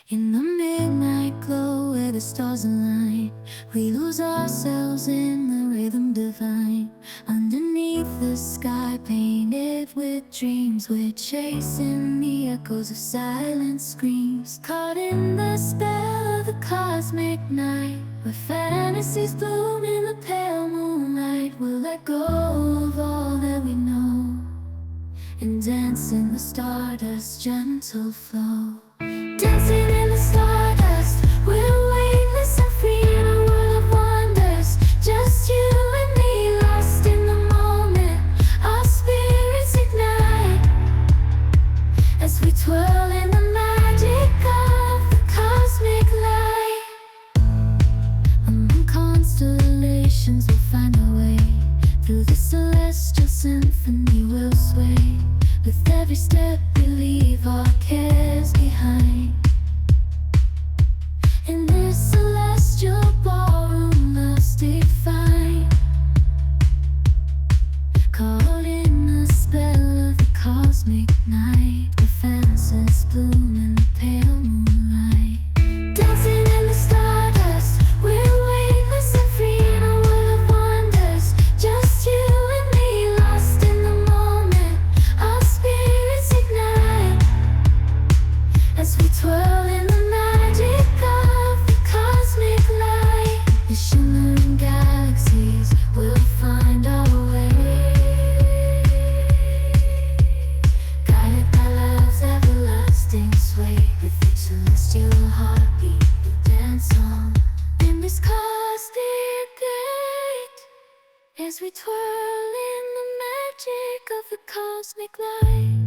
In the midnight glow where the stars align, we lose ourselves in the rhythm divine. Underneath the sky painted with dreams, we're chasing the echoes of silent screams. Caught in the spell of the cosmic night, where fantasies bloom in the pale moonlight. We'll let go of all that we know and dance in the stardust's gentle flow. Dancing in the stardust, we're weightless and free in a world of wonders. Just you and me, lost in the moment. Our spirits ignite as we twirl in the magic of the cosmic light. Among constellations we'll find our way. Through the celestial symphony we'll sway. With every step we leave our cares behind. In this celestial ballroom love's defined. Caught in the spell of the cosmic night, where fantasies bloom in the pale moonlight. Dancing in the stardust, we're weightless and free in a world of wonders. Just you and me, lost in the moment. Our spirits ignite as we twirl in the magic of the cosmic light. The shimmering galaxies will find our way, guided by love's everlasting sway. With each celestial heartbeat we dance on in this cosmic gate, as we twirl in the magic of the cosmic light.